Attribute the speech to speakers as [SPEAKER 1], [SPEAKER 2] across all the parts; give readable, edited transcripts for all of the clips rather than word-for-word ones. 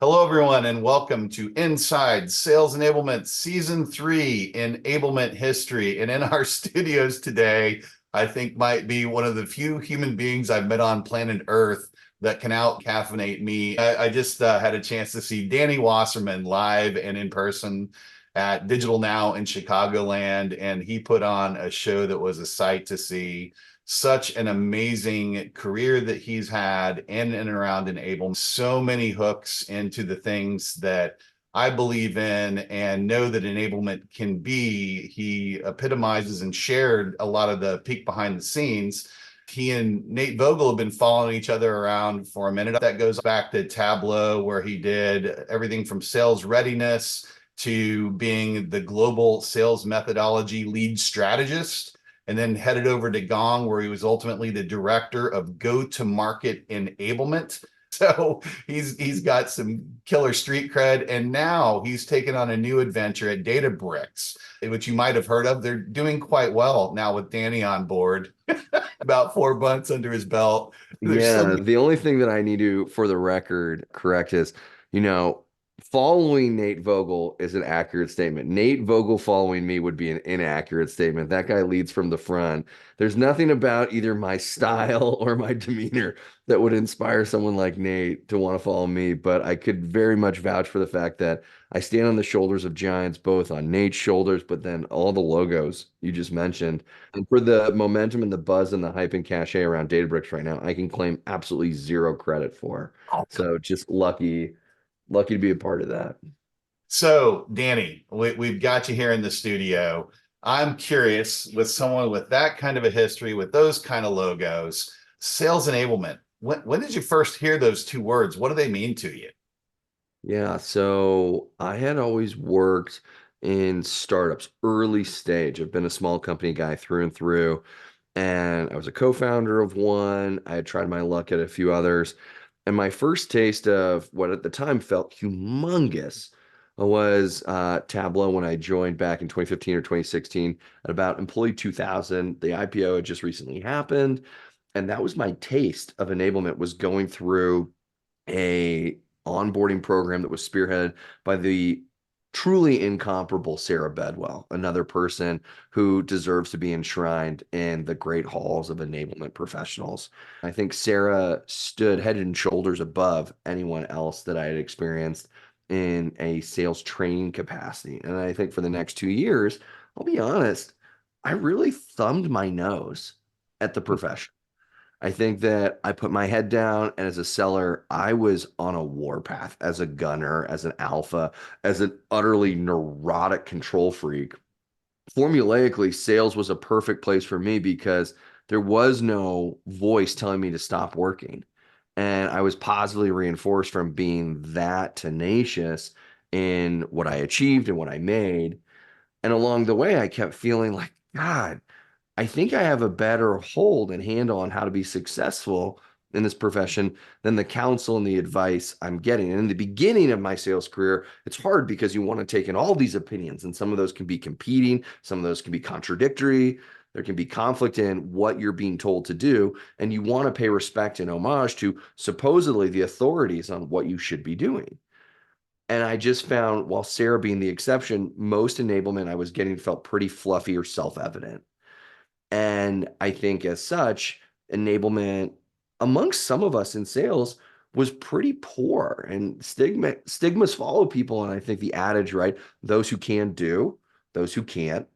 [SPEAKER 1] Hello, everyone, and welcome to Inside Sales Enablement Season 3 Enablement History. And in our studios today, I think might be one of the few human beings I've met on planet Earth that can out-caffeinate me. I just had a chance to see Danny Wasserman live and in person at Digital Now in Chicagoland, and he put on a show that was a sight to see. Such an amazing career that he's had in and around enablement. So many hooks into the things that I believe in and know that enablement can be. He epitomizes and shared a lot of the peek behind the scenes. He and Nate Vogel have been following each other around for a minute. That goes back to Tableau, where he did everything from sales readiness to being the global sales methodology lead strategist, and then headed over to Gong, where he was ultimately the director of go-to-market enablement. So he's got some killer street cred, and now he's taken on a new adventure at Databricks, which you might have heard of. They're doing quite well now with Danny on board. About 4 months under his belt. There's so
[SPEAKER 2] Yeah,
[SPEAKER 1] many.
[SPEAKER 2] the only thing that I need to, for the record, correct is, you know, following Nate Vogel is an accurate statement. Nate Vogel following me would be an inaccurate statement. That guy leads from the front. There's nothing about either my style or my demeanor that would inspire someone like Nate to want to follow me, but I could very much vouch for the fact that I stand on the shoulders of giants, both on Nate's shoulders, but then all the logos you just mentioned. And for the momentum and the buzz and the hype and cachet around Databricks right now, I can claim absolutely zero credit for. So just lucky to be a part of that.
[SPEAKER 1] So, Danny, we've got you here in the studio. I'm curious, with someone with that kind of a history, with those kind of logos, sales enablement. When did you first hear those two words? What do they mean to you?
[SPEAKER 2] Yeah, so I had always worked in startups, early stage. I've been a small company guy through and through, and I was a co-founder of one. I had tried my luck at a few others, and my first taste of what at the time felt humongous was Tableau when I joined back in 2015 or 2016 at about employee 2000. The IPO had just recently happened, and that was my taste of enablement, was going through a onboarding program that was spearheaded by the truly incomparable Sarah Bedwell, another person who deserves to be enshrined in the great halls of enablement professionals. I think Sarah stood head and shoulders above anyone else that I had experienced in a sales training capacity. And I think for the next 2 years, I'll be honest, I really thumbed my nose at the profession. I think that I put my head down, and as a seller, I was on a warpath as a gunner, as an alpha, as an utterly neurotic control freak. Formulaically, sales was a perfect place for me because there was no voice telling me to stop working. And I was positively reinforced from being that tenacious in what I achieved and what I made. And along the way, I kept feeling like, God, I think I have a better hold and handle on how to be successful in this profession than the counsel and the advice I'm getting. And in the beginning of my sales career, it's hard because you want to take in all these opinions, and some of those can be competing, some of those can be contradictory. There can be conflict in what you're being told to do, and you want to pay respect and homage to supposedly the authorities on what you should be doing. And I just found, while Sarah being the exception, most enablement I was getting felt pretty fluffy or self-evident. And I think as such, enablement amongst some of us in sales was pretty poor, and stigmas follow people. And I think the adage, right? Those who can do, those who can't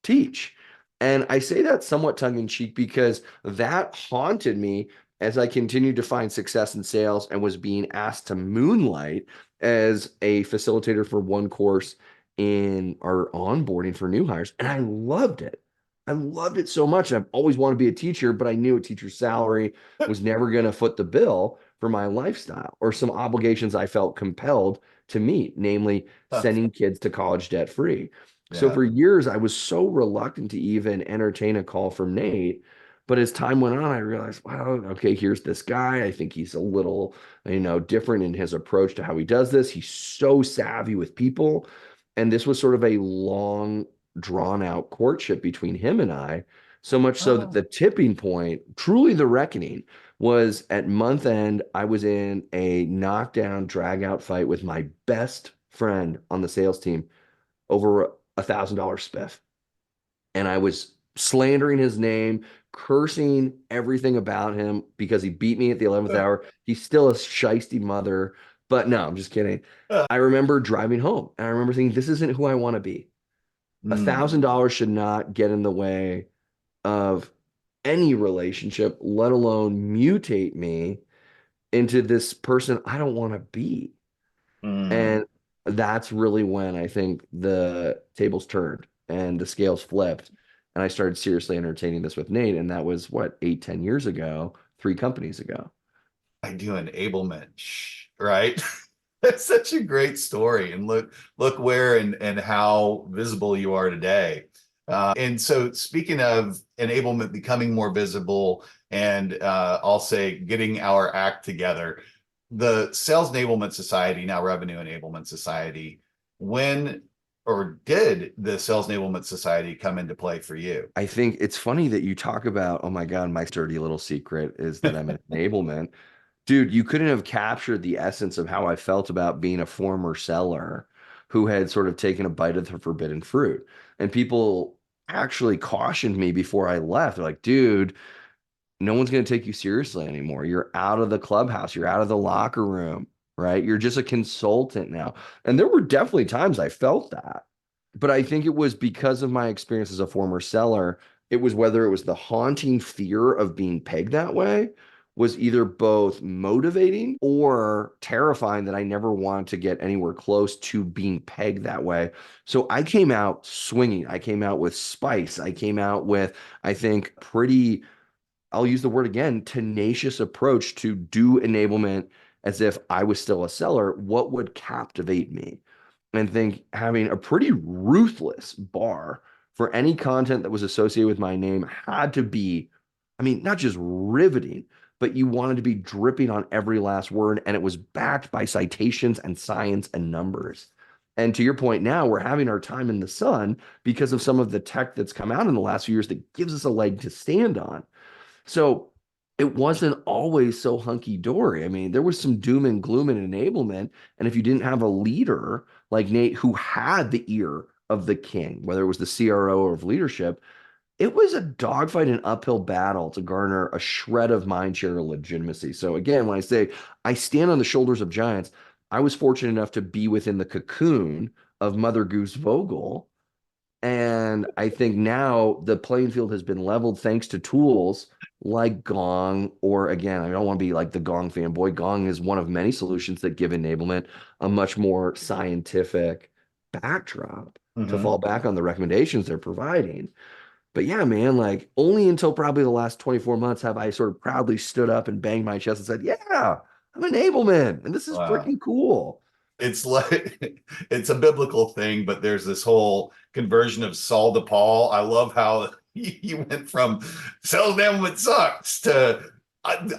[SPEAKER 2] teach. And I say that somewhat tongue in cheek because that haunted me as I continued to find success in sales and was being asked to moonlight as a facilitator for one course in our onboarding for new hires. And I loved it. I loved it so much. I've always wanted to be a teacher, but I knew a teacher's salary was never going to foot the bill for my lifestyle or some obligations I felt compelled to meet, namely
[SPEAKER 1] Huh.
[SPEAKER 2] sending kids to college debt free. So
[SPEAKER 1] Yeah.
[SPEAKER 2] for years, I was so reluctant to even entertain a call from Nate. But as time went on, I realized, wow, okay, here's this guy. I think he's a little, different in his approach to how he does this. He's so savvy with people. And this was sort of a long, drawn out courtship between him and I So much so that
[SPEAKER 1] Oh.
[SPEAKER 2] the tipping point, truly the reckoning, was at month end. I was in a knockdown, drag out fight with my best friend on the sales team over $1,000 spiff. And I was slandering his name, cursing everything about him because he beat me at the 11th hour. He's still a shisty mother. But no, I'm just kidding. I remember driving home and I remember thinking, this isn't who I want to be.
[SPEAKER 1] Mm,
[SPEAKER 2] $1,000 should not get in the way of any relationship, let alone mutate me into this person I don't want to be.
[SPEAKER 1] mm.
[SPEAKER 2] And that's really when I think the tables turned and the scales flipped. And I started seriously entertaining this with Nate. And that was what, 8, 10 years ago, 3 companies ago.
[SPEAKER 1] I do enablement, right? That's such a great story. And look where and how visible you are today. And so speaking of enablement becoming more visible and I'll say getting our act together, the Sales Enablement Society, now Revenue Enablement Society, when or did the Sales Enablement Society come into play for you?
[SPEAKER 2] I think it's funny that you talk about, oh my God, my dirty little secret is that I'm an enablement. Dude, you couldn't have captured the essence of how I felt about being a former seller who had sort of taken a bite of the forbidden fruit. And people actually cautioned me before I left. They're like, dude, no one's going to take you seriously anymore. You're out of the clubhouse, you're out of the locker room, right? You're just a consultant now. And there were definitely times I felt that. But I think it was because of my experience as a former seller. It was whether it was the haunting fear of being pegged that way was either both motivating or terrifying that I never wanted to get anywhere close to being pegged that way. So I came out swinging. I came out with spice. I came out with, I think, pretty, I'll use the word again, tenacious approach to do enablement as if I was still a seller. What would captivate me? And think having a pretty ruthless bar for any content that was associated with my name had to be, I mean, not just riveting, but you wanted to be dripping on every last word. And it was backed by citations and science and numbers. And to your point now, we're having our time in the sun because of some of the tech that's come out in the last few years that gives us a leg to stand on. So it wasn't always so hunky dory. I mean, there was some doom and gloom in enablement. And if you didn't have a leader like Nate who had the ear of the king, whether it was the CRO or of leadership, it was a dogfight and uphill battle to garner a shred of mind share or legitimacy. So again, when I say I stand on the shoulders of giants, I was fortunate enough to be within the cocoon of Mother Goose Vogel, and I think now the playing field has been leveled thanks to tools like Gong, or again, I don't want to be like the Gong fanboy. Gong is one of many solutions that give enablement a much more scientific backdrop to fall
[SPEAKER 1] Mhm.
[SPEAKER 2] back on the recommendations they're providing. But yeah, man, like only until probably the last 24 months have I sort of proudly stood up and banged my chest and said, yeah, I'm enablement, and this is
[SPEAKER 1] Wow.
[SPEAKER 2] freaking cool.
[SPEAKER 1] It's like it's a biblical thing, but there's this whole conversion of Saul to Paul. I love how you went from sales enablement sucks to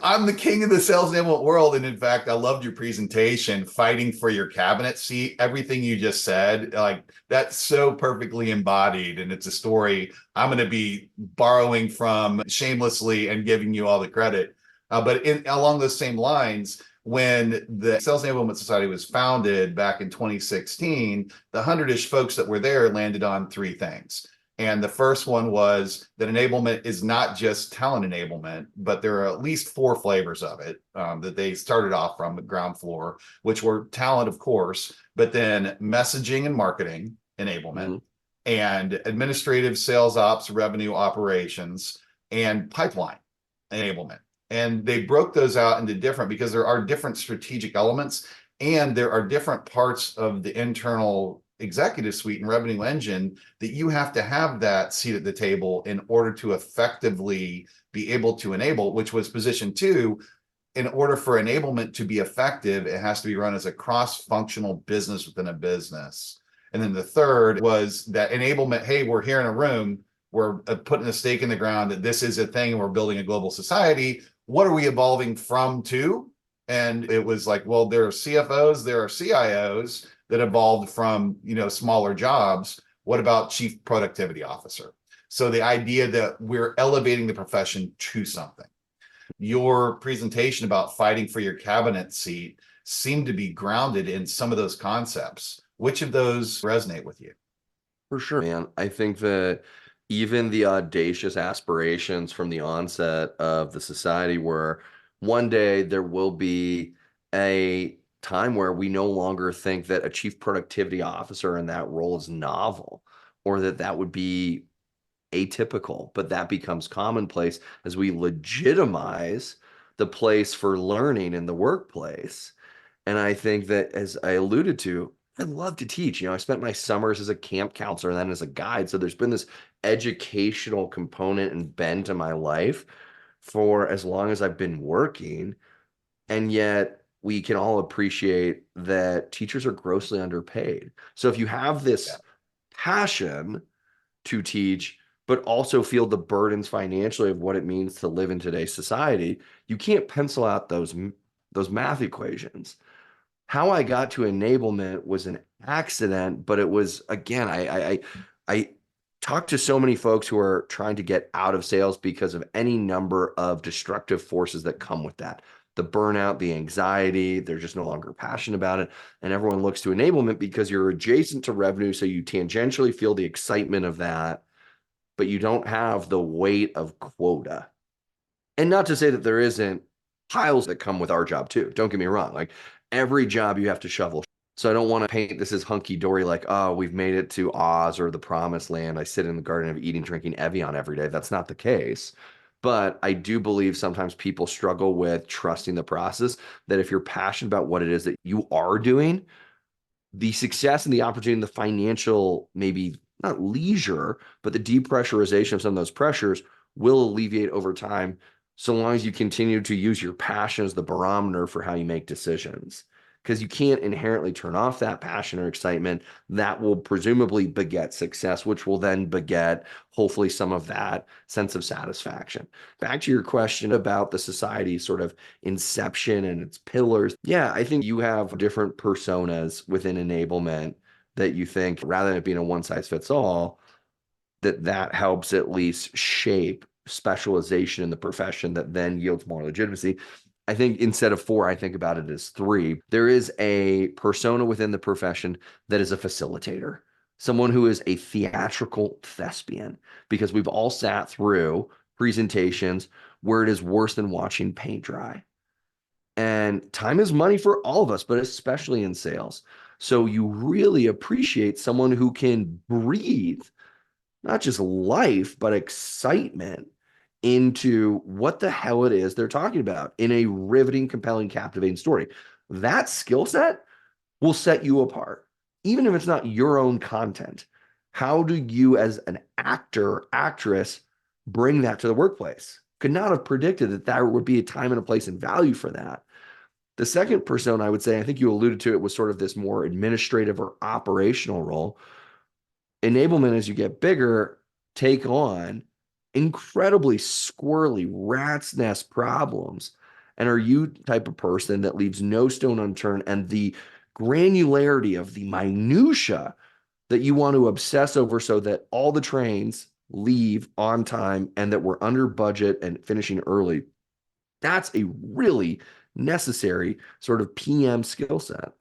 [SPEAKER 1] I'm the king of the sales enablement world. And in fact, I loved your presentation, fighting for your cabinet seat. Everything you just said, like that's so perfectly embodied. And it's a story I'm going to be borrowing from shamelessly and giving you all the credit. But along those same lines, when the Sales Enablement Society was founded back in 2016, the 100-ish folks that were there landed on three things. And the first one was that enablement is not just talent enablement, but there are at least four flavors of it that they started off from the ground floor, which were talent, of course, but then messaging and marketing enablement,
[SPEAKER 2] Mhm.
[SPEAKER 1] and administrative sales ops, revenue operations, and pipeline enablement. And they broke those out into different because there are different strategic elements and there are different parts of the internal executive suite and revenue engine that you have to have that seat at the table in order to effectively be able to enable, which was position two. In order for enablement to be effective, it has to be run as a cross-functional business within a business. And then the third was that enablement, hey, we're here in a room, we're putting a stake in the ground that this is a thing and we're building a global society. What are we evolving from to? And it was like, well, there are CFOs, there are CIOs that evolved from, smaller jobs. What about chief productivity officer? So the idea that we're elevating the profession to something. Your presentation about fighting for your cabinet seat seemed to be grounded in some of those concepts. Which of those resonate with you?
[SPEAKER 2] For sure, man. I think that even the audacious aspirations from the onset of the society were one day there will be a time where we no longer think that a chief productivity officer in that role is novel or that that would be atypical, but that becomes commonplace as we legitimize the place for learning in the workplace. And I think that, as I alluded to, I love to teach. I spent my summers as a camp counselor and then as a guide. So there's been this educational component and bend to my life for as long as I've been working. And yet we can all appreciate that teachers are grossly underpaid. So if you have
[SPEAKER 1] Yeah.
[SPEAKER 2] this passion to teach, but also feel the burdens financially of what it means to live in today's society, you can't pencil out those math equations. How I got to enablement was an accident, but it was, again, I talked to so many folks who are trying to get out of sales because of any number of destructive forces that come with that. The burnout, the anxiety, they're just no longer passionate about it. And everyone looks to enablement because you're adjacent to revenue, so you tangentially feel the excitement of that, but you don't have the weight of quota. And not to say that there isn't piles that come with our job too. Don't get me wrong. Like every job you have to shovel. So I don't want to paint this as hunky dory, like, oh, we've made it to Oz or the promised land. I sit in the Garden of Eden drinking Evian every day. That's not the case. But I do believe sometimes people struggle with trusting the process, that if you're passionate about what it is that you are doing, the success and the opportunity and the financial, maybe not leisure, but the depressurization of some of those pressures will alleviate over time, so long as you continue to use your passion as the barometer for how you make decisions. Because you can't inherently turn off that passion or excitement. That will presumably beget success, which will then beget, hopefully, some of that sense of satisfaction. Back to your question about the society sort of inception and its pillars. Yeah, I think you have different personas within enablement that you think, rather than it being a one size fits all, that helps at least shape specialization in the profession that then yields more legitimacy. I think instead of four, I think about it as three. There is a persona within the profession that is a facilitator, someone who is a theatrical thespian, because we've all sat through presentations where it is worse than watching paint dry. And time is money for all of us, but especially in sales. So you really appreciate someone who can breathe not just life, but excitement into what the hell it is they're talking about in a riveting, compelling, captivating story. That skill set will set you apart, even if it's not your own content. How do you, as an actor, actress, bring that to the workplace? Could not have predicted that there would be a time and a place and value for that. The second persona, I would say, I think you alluded to it, was sort of this more administrative or operational role. Enablement, as you get bigger, take on incredibly squirrely rat's nest problems. And are you the type of person that leaves no stone unturned, and the granularity of the minutia that you want to obsess over so that all the trains leave on time and that we're under budget and finishing early? That's a really necessary sort of PM skill set.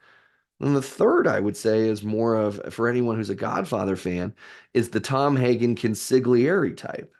[SPEAKER 2] And the third, I would say, is more of, for anyone who's a Godfather fan, is the Tom Hagen consigliere type.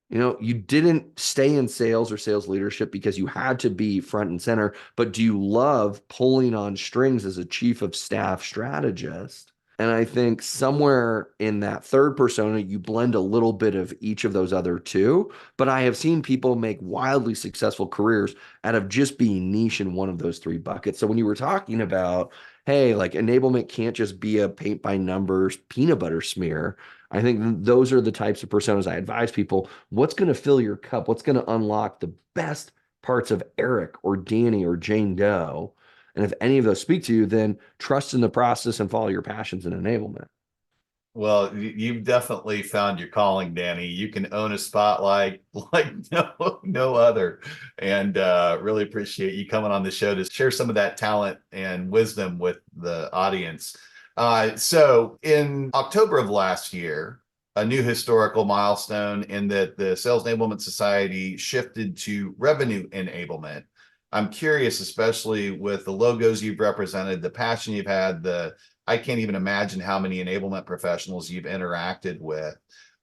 [SPEAKER 2] You didn't stay in sales or sales leadership because you had to be front and center, but do you love pulling on strings as a chief of staff strategist? And I think somewhere in that third persona, you blend a little bit of each of those other two. But I have seen people make wildly successful careers out of just being niche in one of those three buckets. So when you were talking about, hey, like enablement can't just be a paint by numbers peanut butter smear, I think those are the types of personas I advise people. What's going to fill your cup? What's going to unlock the best parts of Eric or Danny or Jane Doe? And if any of those speak to you, then trust in the process and follow your passions and enablement.
[SPEAKER 1] Well, you've definitely found your calling, Danny. You can own a spotlight like no other. And really appreciate you coming on the show to share some of that talent and wisdom with the audience. So in October of last year, a new historical milestone in that the Sales Enablement Society shifted to revenue enablement. I'm curious, especially with the logos you've represented, the passion you've had, I can't even imagine how many enablement professionals you've interacted with.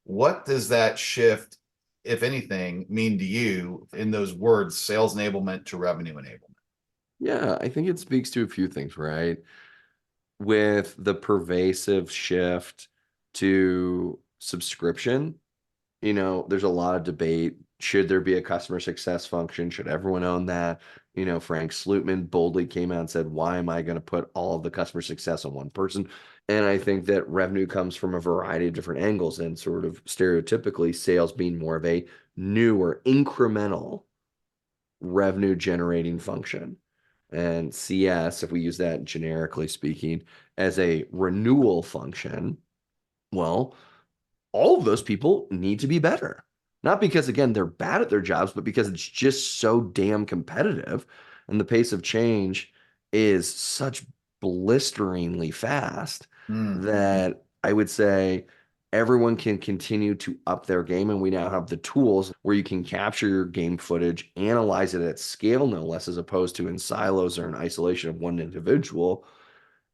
[SPEAKER 1] What does that shift, if anything, mean to you in those words, sales enablement to revenue enablement?
[SPEAKER 2] Yeah, I think it speaks to a few things, right? With the pervasive shift to subscription, there's a lot of debate. Should there be a customer success function? Should everyone own that? Frank Slootman boldly came out and said, why am I going to put all of the customer success on one person? And I think that revenue comes from a variety of different angles, and sort of stereotypically, sales being more of a new or incremental revenue generating function. And CS, if we use that generically speaking, as a renewal function, well, all of those people need to be better. Not because, again, they're bad at their jobs, but because it's just so damn competitive. And the pace of change is such blisteringly fast
[SPEAKER 1] Mm,
[SPEAKER 2] that I would say everyone can continue to up their game. And we now have the tools where you can capture your game footage, analyze it at scale, no less, as opposed to in silos or in isolation of one individual,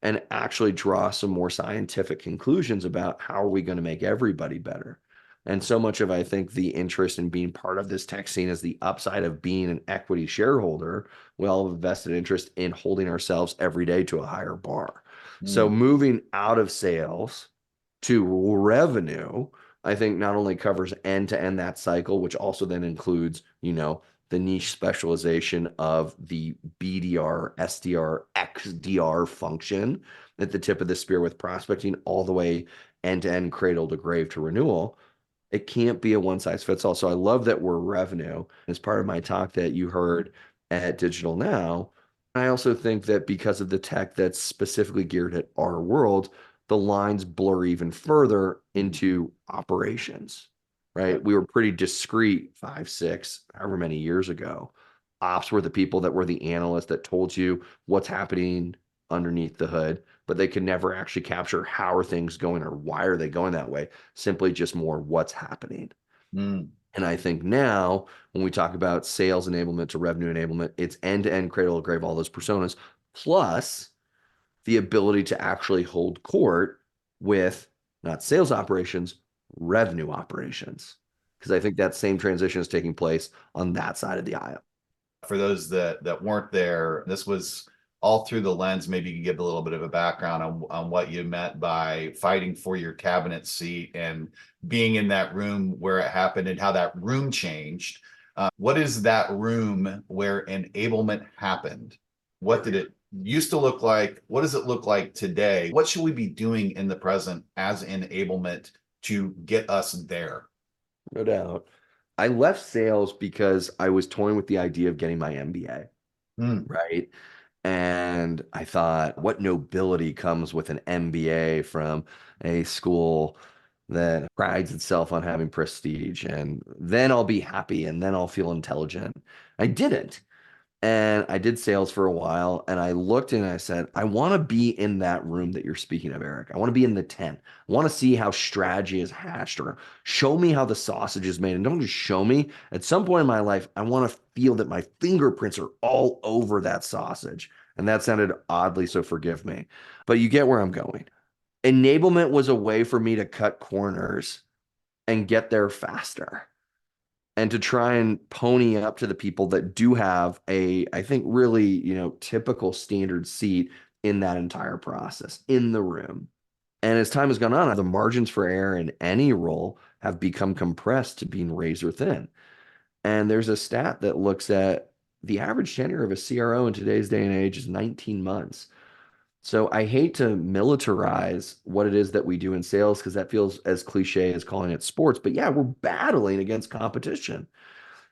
[SPEAKER 2] and actually draw some more scientific conclusions about how are we going to make everybody better. And so much of, I think, the interest in being part of this tech scene is the upside of being an equity shareholder. We all have a vested interest in holding ourselves every day to a higher bar. So
[SPEAKER 1] mm,
[SPEAKER 2] moving out of sales to revenue, I think not only covers end to end that cycle, which also then includes, the niche specialization of the BDR, SDR, XDR function at the tip of the spear with prospecting all the way end to end, cradle to grave to renewal. It can't be a one size fits all. So I love that we're revenue as part of my talk that you heard at Digital Now. I also think that because of the tech that's specifically geared at our world, the lines blur even further into operations, right?
[SPEAKER 1] yep.
[SPEAKER 2] We were pretty discreet 5, 6, however many years ago. Ops were the people that were the analysts that told you what's happening underneath the hood, but they could never actually capture how are things going or why are they going that way, simply just more what's happening.
[SPEAKER 1] Mm,
[SPEAKER 2] And I think now, when we talk about sales enablement to revenue enablement, it's end to end, cradle to grave, all those personas, plus the ability to actually hold court with not sales operations, revenue operations. Because I think that same transition is taking place on that side of the aisle.
[SPEAKER 1] for those that weren't there, this was all through the lens. Maybe you could give a little bit of a background on what you meant by fighting for your cabinet seat and being in that room where it happened and how that room changed. What is that room where enablement happened? What did it used to look like? What does it look like today? What should we be doing in the present as enablement to get us there?
[SPEAKER 2] No doubt. I left sales because I was toying with the idea of getting my MBA,
[SPEAKER 1] Hmm.
[SPEAKER 2] right? And I thought, what nobility comes with an MBA from a school that prides itself on having prestige? And then I'll be happy and then I'll feel intelligent. I didn't. And I did sales for a while and I looked and I said, I want to be in that room that you're speaking of, Eric. I want to be in the tent. I want to see how strategy is hatched, or show me how the sausage is made. And don't just show me. At some point in my life, I want to feel that my fingerprints are all over that sausage. And that sounded oddly, so forgive me. But you get where I'm going. Enablement was a way for me to cut corners and get there faster, and to try and pony up to the people that do have a, I think, really, typical standard seat in that entire process in the room. And as time has gone on, the margins for error in any role have become compressed to being razor thin. And there's a stat that looks at the average tenure of a CRO in today's day and age is 19 months. So I hate to militarize what it is that we do in sales because that feels as cliche as calling it sports. But yeah, we're battling against competition.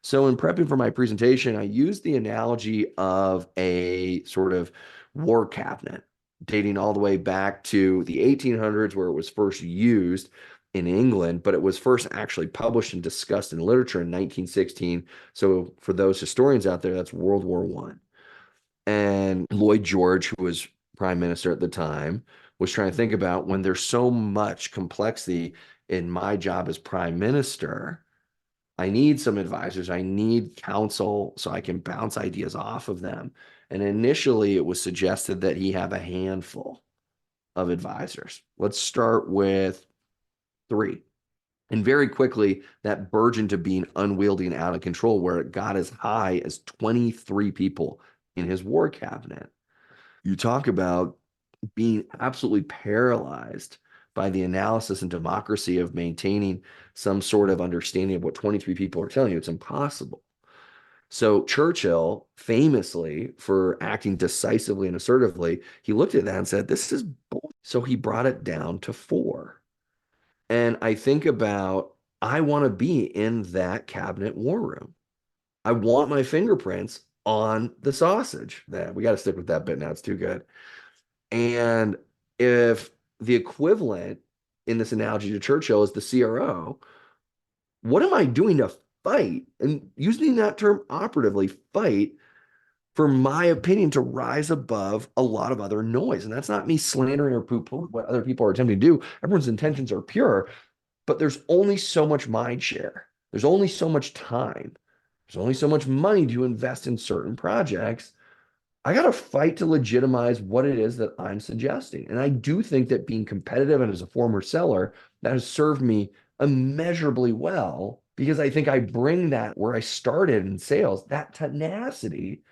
[SPEAKER 2] So, in prepping for my presentation, I used the analogy of a sort of war cabinet dating all the way back to the 1800s, where it was first used in England, but it was first actually published and discussed in literature in 1916. So, for those historians out there, that's World War One. And Lloyd George, who was prime minister at the time, was trying to think about when there's so much complexity in my job as prime minister, I need some advisors. I need counsel so I can bounce ideas off of them. And initially, it was suggested that he have a handful of advisors. Let's start with three. And very quickly, that burgeoned to being unwieldy and out of control, where it got as high as 23 people in his war cabinet. You talk about being absolutely paralyzed by the analysis and democracy of maintaining some sort of understanding of what 23 people are telling you. It's impossible. So Churchill, famously for acting decisively and assertively, he looked at that and said, this is bull. So he brought it down to four. And I think about, I want to be in that cabinet war room. I want my fingerprints on the sausage. That we got to stick with that bit now. It's too good. And if the equivalent in this analogy to Churchill is the CRO, what am I doing to fight? And using that term operatively, fight for my opinion to rise above a lot of other noise. And that's not me slandering or poo-pooing what other people are attempting to do. Everyone's intentions are pure, but there's only so much mind share. There's only so much time. There's only so much money to invest in certain projects. I got to fight to legitimize what it is that I'm suggesting. And I do think that being competitive and as a former seller, that has served me immeasurably well because I think I bring that where I started in sales, that tenacity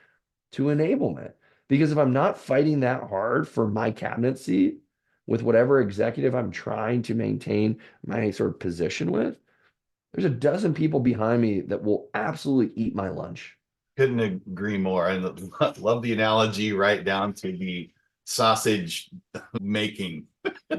[SPEAKER 2] to enablement. Because if I'm not fighting that hard for my cabinet seat with whatever executive I'm trying to maintain my sort of position with, there's a dozen people behind me that will absolutely eat my lunch.
[SPEAKER 1] Couldn't agree more. I love the analogy right down to the sausage making.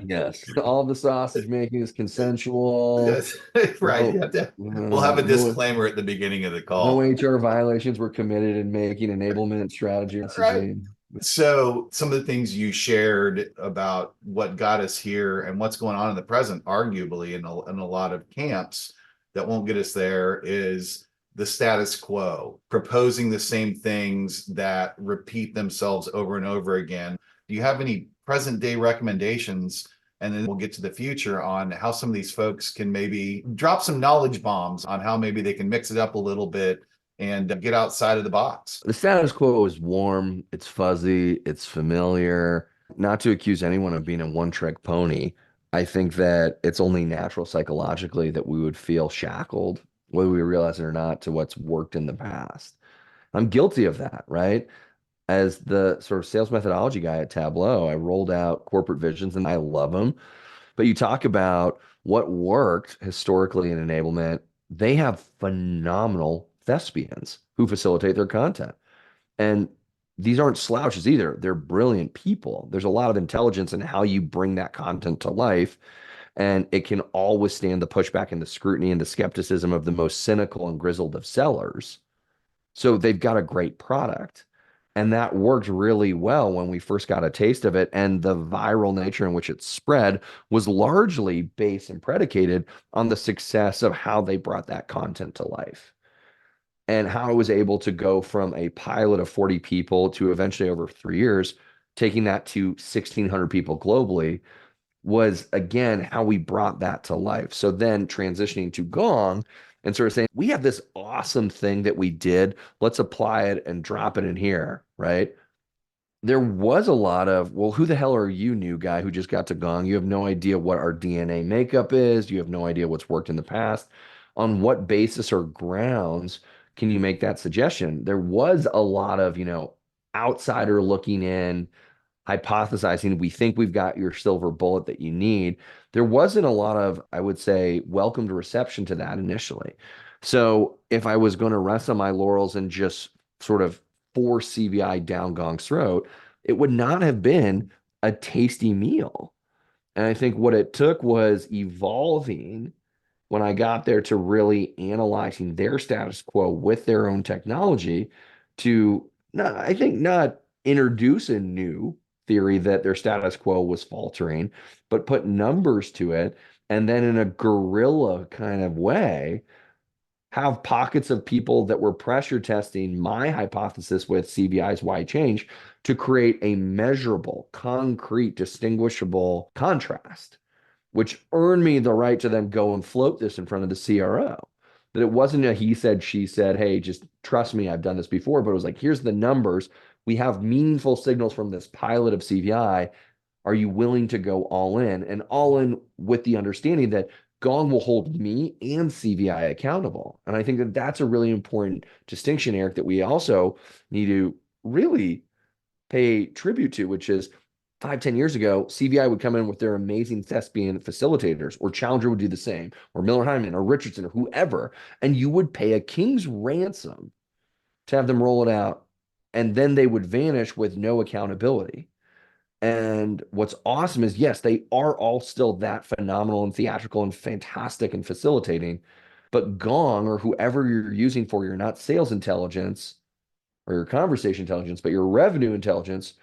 [SPEAKER 2] Yes, all the sausage making is consensual.
[SPEAKER 1] Yes, right.
[SPEAKER 2] No,
[SPEAKER 1] We'll have a
[SPEAKER 2] no,
[SPEAKER 1] disclaimer at the beginning of the
[SPEAKER 2] no
[SPEAKER 1] call.
[SPEAKER 2] HR violations were committed in making enablement strategy
[SPEAKER 1] Right.
[SPEAKER 2] messaging.
[SPEAKER 1] So some of the things you shared about what got us here and what's going on in the present, arguably in a lot of camps that won't get us there, is the status quo, proposing the same things that repeat themselves over and over again. Do you have any present day recommendations? And then we'll get to the future on how some of these folks can maybe drop some knowledge bombs on how maybe they can mix it up a little bit and get outside of the box.
[SPEAKER 2] The status quo is warm, it's fuzzy, it's familiar. Not to accuse anyone of being a one-trick pony, I think that it's only natural psychologically that we would feel shackled, whether we realize it or not, to what's worked in the past. I'm guilty of that, right? As the sort of sales methodology guy at Tableau, I rolled out corporate visions and I love them. But you talk about what worked historically in enablement, they have phenomenal thespians who facilitate their content. And these aren't slouches either. They're brilliant people. There's a lot of intelligence in how you bring that content to life. And it can all withstand the pushback and the scrutiny and the skepticism of the most cynical and grizzled of sellers. So they've got a great product. And that worked really well when we first got a taste of it. And the viral nature in which it spread was largely based and predicated on the success of how they brought that content to life and how it was able to go from a pilot of 40 people to eventually over 3 years, taking that to 1,600 people globally was again how we brought that to life. So then transitioning to Gong and sort of saying, we have this awesome thing that we did. Let's apply it and drop it in here, right? There was a lot of, well, who the hell are you, new guy who just got to Gong? You have no idea what our DNA makeup is. You have no idea what's worked in the past. On what basis or grounds can you make that suggestion? There was a lot of, outsider looking in, hypothesizing, we think we've got your silver bullet that you need. There wasn't a lot of, I would say, welcomed reception to that initially. So if I was going to rest on my laurels and just sort of force CVI down Gong's throat, it would not have been a tasty meal. And I think what it took was evolving when I got there to really analyzing their status quo with their own technology to not, I think, not introduce a new theory that their status quo was faltering, but put numbers to it. And then in a guerrilla kind of way, have pockets of people that were pressure testing my hypothesis with CVI's wide change to create a measurable, concrete, distinguishable contrast. which earned me the right to then go and float this in front of the CRO. That it wasn't a he said, she said, hey, just trust me, I've done this before, but it was like, here's the numbers. We have meaningful signals from this pilot of CVI. Are you willing to go all in? And all in with the understanding that Gong will hold me and CVI accountable. And I think that that's a really important distinction, Eric, that we also need to really pay tribute to, which is 5, 10 years ago, CVI would come in with their amazing thespian facilitators, or Challenger would do the same, or Miller Hyman, or Richardson, or whoever, and you would pay a king's ransom to have them roll it out, and then they would vanish with no accountability. And what's awesome is, yes, they are all still that phenomenal and theatrical and fantastic and facilitating, but Gong or whoever you're using for your not sales intelligence or your conversation intelligence, but your revenue intelligence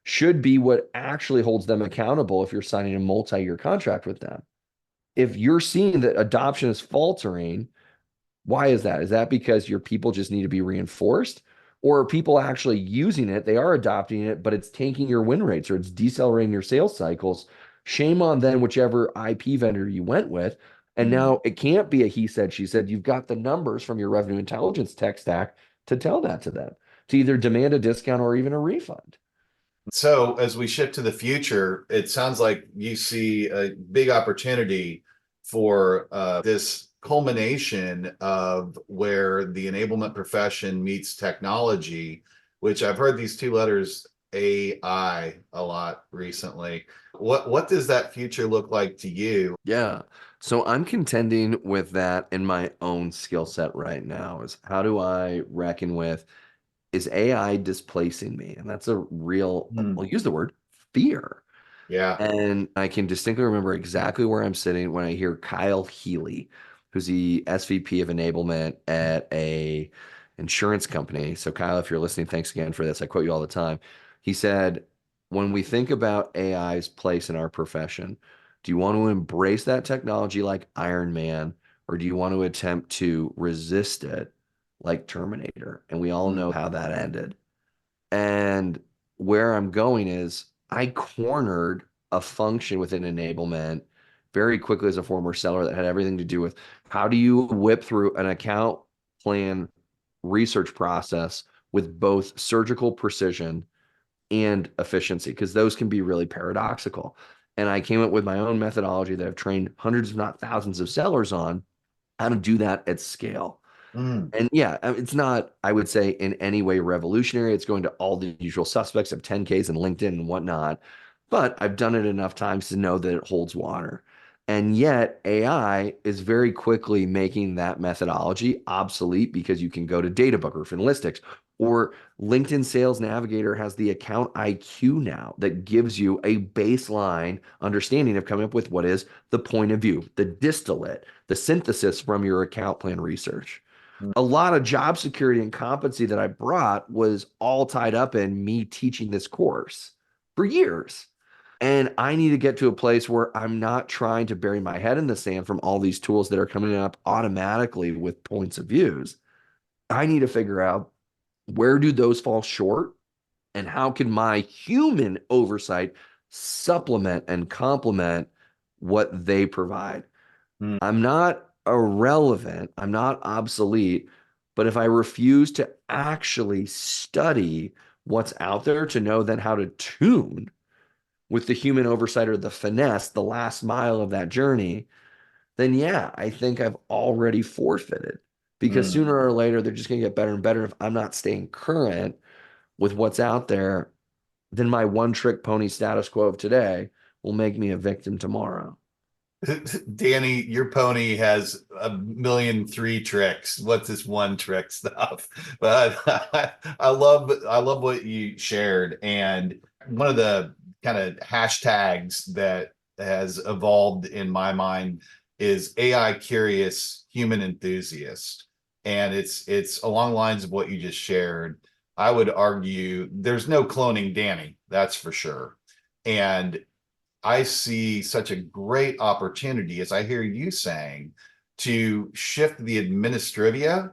[SPEAKER 2] should be what actually holds them accountable if you're signing a multi-year contract with them. If you're seeing that adoption is faltering, why is that? Is that because your people just need to be reinforced? Or are people actually using it? They are adopting it, but it's tanking your win rates or it's decelerating your sales cycles. Shame on them, whichever IP vendor you went with. And
[SPEAKER 1] Mm.
[SPEAKER 2] now it can't be a he said, she said. You've got the numbers from your revenue intelligence tech stack to tell that to them, to either demand a discount or even a refund.
[SPEAKER 1] So as we shift to the future, it sounds like you see a big opportunity for this culmination of where the enablement profession meets technology, which I've heard these two letters AI a lot recently. What does that future look like to you?
[SPEAKER 2] Yeah. So I'm contending with that in my own skill set right now is how do I reckon with is AI displacing me? And that's a real,
[SPEAKER 1] Hmm.
[SPEAKER 2] I'll use the word fear.
[SPEAKER 1] Yeah.
[SPEAKER 2] And I can distinctly remember exactly where I'm sitting when I hear Kyle Healy, who's the SVP of enablement at a insurance company. So Kyle, if you're listening, thanks again for this. I quote you all the time. He said, when we think about AI's place in our profession, do you want to embrace that technology like Iron Man, or do you want to attempt to resist it like Terminator? And we all know
[SPEAKER 1] Hmm.
[SPEAKER 2] how that ended. And where I'm going is I cornered a function within enablement very quickly as a former seller that had everything to do with how do you whip through an account plan research process with both surgical precision and efficiency, because those can be really paradoxical. And I came up with my own methodology that I've trained hundreds, if not thousands, of sellers on how to do that at scale.
[SPEAKER 1] Hmm.
[SPEAKER 2] And yeah, it's not, I would say, in any way revolutionary. It's going to all the usual suspects of 10Ks and LinkedIn and whatnot. But I've done it enough times to know that it holds water. And yet, AI is very quickly making that methodology obsolete because you can go to Databook or Finalistics, or LinkedIn Sales Navigator has the account IQ now that gives you a baseline understanding of coming up with what is the point of view, the distillate, the synthesis from your account plan research. A lot of job security and competency that I brought was all tied up in me teaching this course for years. And I need to get to a place where I'm not trying to bury my head in the sand from all these tools that are coming up automatically with points of views. I need to figure out where do those fall short and how can my human oversight supplement and complement what they provide.
[SPEAKER 1] Hmm.
[SPEAKER 2] I'm not irrelevant, I'm not obsolete, but if I refuse to actually study what's out there to know then how to tune with the human oversight or the finesse, the last mile of that journey, then yeah, I think I've already forfeited because
[SPEAKER 1] Hmm.
[SPEAKER 2] sooner or later they're just going to get better and better. If I'm not staying current with what's out there, then my one trick pony status quo of today will make me a victim tomorrow.
[SPEAKER 1] Danny, your pony has a million three tricks. What's this one trick stuff? But I love what you shared. And one of the kind of hashtags that has evolved in my mind is AI curious human enthusiast. And it's along the lines of what you just shared. I would argue there's no cloning Danny, that's for sure. And I see such a great opportunity, as I hear you saying, to shift the administrivia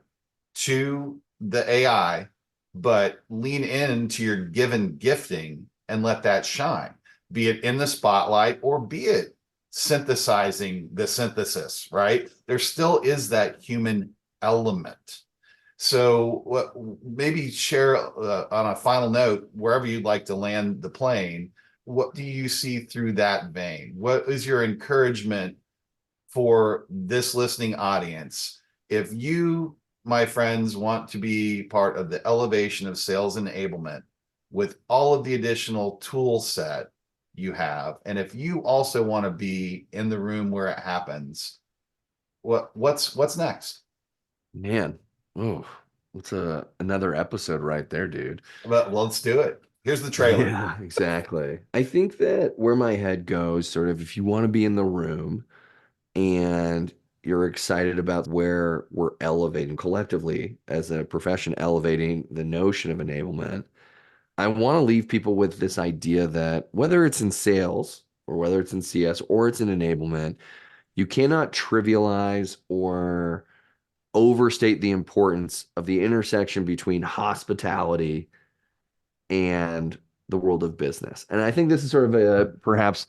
[SPEAKER 1] to the AI, but lean into your given gifting and let that shine, be it in the spotlight or be it synthesizing the synthesis, right? There still is that human element. So what, maybe share on a final note, wherever you'd like to land the plane, what do you see through that vein? What is your encouragement for this listening audience? If you, my friends, want to be part of the elevation of sales enablement with all of the additional tool set you have, and if you also want to be in the room where it happens, what's next?
[SPEAKER 2] Man, oh, it's another episode right there, dude.
[SPEAKER 1] Well, let's do it. Here's the trailer.
[SPEAKER 2] Yeah, exactly. I think that where my head goes, sort of, if you want to be in the room and you're excited about where we're elevating collectively as a profession, elevating the notion of enablement, I want to leave people with this idea that whether it's in sales or whether it's in CS or it's in enablement, you cannot trivialize or overstate the importance of the intersection between hospitality and the world of business. And I think this is sort of a perhaps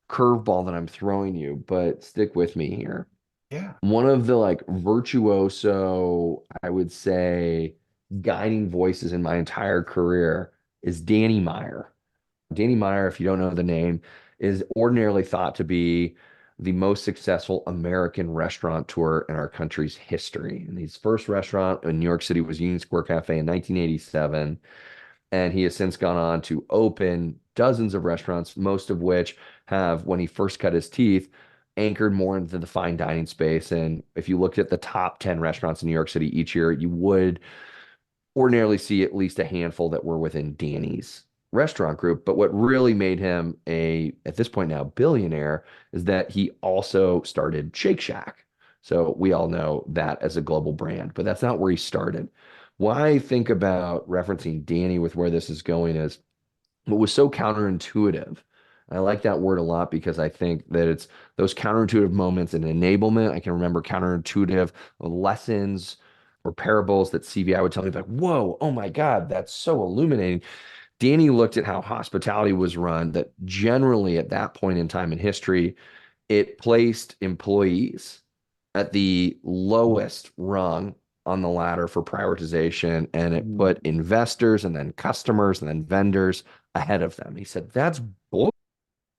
[SPEAKER 2] curveball that I'm throwing you, but stick with me here.
[SPEAKER 1] Yeah.
[SPEAKER 2] One of the like virtuoso, I would say, guiding voices in my entire career is Danny Meyer. Danny Meyer, if you don't know the name, is ordinarily thought to be the most successful American restaurateur in our country's history. And his first restaurant in New York City was Union Square Cafe in 1987. And he has since gone on to open dozens of restaurants, most of which have, when he first cut his teeth, anchored more into the fine dining space. And if you looked at the top 10 restaurants in New York City each year, you would ordinarily see at least a handful that were within Danny's restaurant group. But what really made him at this point now, billionaire is that he also started Shake Shack. So we all know that as a global brand, but that's not where he started. Why I think about referencing Danny with where this is going is what was so counterintuitive. I like that word a lot because I think that it's those counterintuitive moments in enablement. I can remember counterintuitive lessons or parables that CVI would tell me like, whoa, oh my God, that's so illuminating. Danny looked at how hospitality was run, that generally at that point in time in history, it placed employees at the lowest rung on the ladder for prioritization, and it put investors and then customers and then vendors ahead of them. He said, that's bull.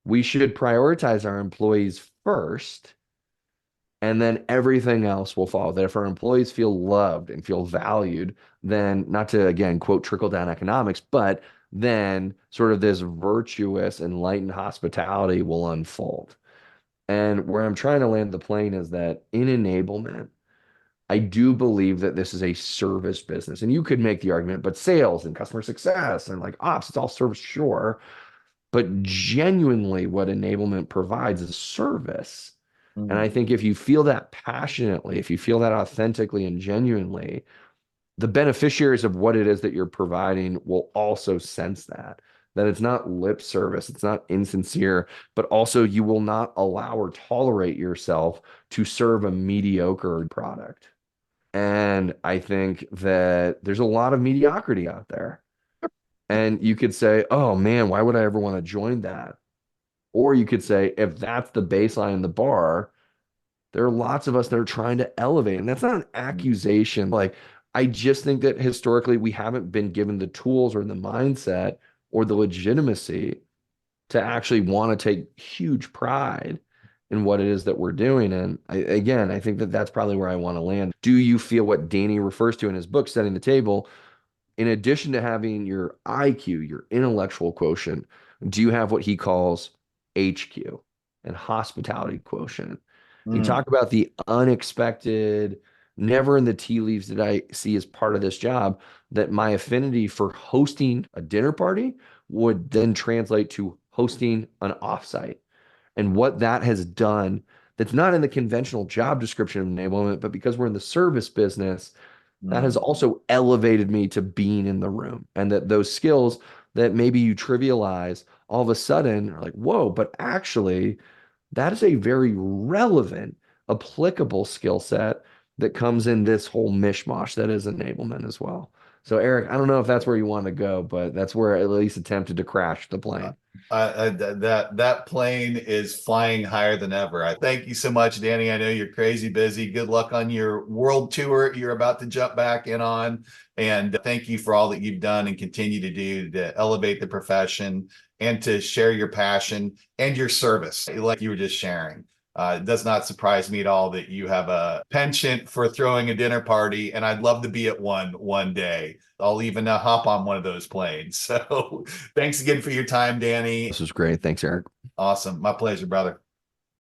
[SPEAKER 2] We should prioritize our employees first, and then everything else will follow. That if our employees feel loved and feel valued, then not to, again, quote, trickle down economics, but then sort of this virtuous, enlightened hospitality will unfold. And where I'm trying to land the plane is that in enablement, I do believe that this is a service business. And you could make the argument, but sales and customer success and like ops, it's all service, sure. But genuinely, what enablement provides is service. And I
[SPEAKER 1] Mhm.
[SPEAKER 2] think if you feel that passionately, if you feel that authentically and genuinely, the beneficiaries of what it is that you're providing will also sense that. That it's not lip service, it's not insincere, but also you will not allow or tolerate yourself to serve a mediocre product. And I think that there's a lot of mediocrity out there. And you could say, oh man, why would I ever want to join that? Or you could say, if that's the baseline in the bar, there are lots of us that are trying to elevate. And that's not an accusation. Like, I just think that historically we haven't been given the tools or the mindset or the legitimacy to actually want to take huge pride in what it is that we're doing. And again, I think that that's probably where I want to land. Do you feel what Danny refers to in his book, Setting the Table? In addition to having your IQ, your intellectual quotient, do you have what he calls HQ and hospitality quotient? You
[SPEAKER 1] Mm.
[SPEAKER 2] talk about the unexpected, never in the tea leaves did I see as part of this job that my affinity for hosting a dinner party would then translate to hosting an offsite. And what that has done, that's not in the conventional job description of enablement, but because we're in the service business, that has
[SPEAKER 1] Mm.
[SPEAKER 2] also elevated me to being in the room. And that those skills that maybe you trivialize all of a sudden are like, whoa, but actually, that is a very relevant, applicable skill set that comes in this whole mishmash that is enablement as well. So Eric, I don't know if that's where you want to go, but that's where I at least attempted to crash the plane.
[SPEAKER 1] That plane is flying higher than ever. I thank you so much, Danny. I know you're crazy busy. Good luck on your world tour you're about to jump back in on. And thank you for all that you've done and continue to do to elevate the profession and to share your passion and your service, like you were just sharing. It does not surprise me at all that you have a penchant for throwing a dinner party, and I'd love to be at one day. I'll even hop on one of those planes. So thanks again for your time, Danny.
[SPEAKER 2] This was great. Thanks, Eric.
[SPEAKER 1] Awesome. My pleasure, brother.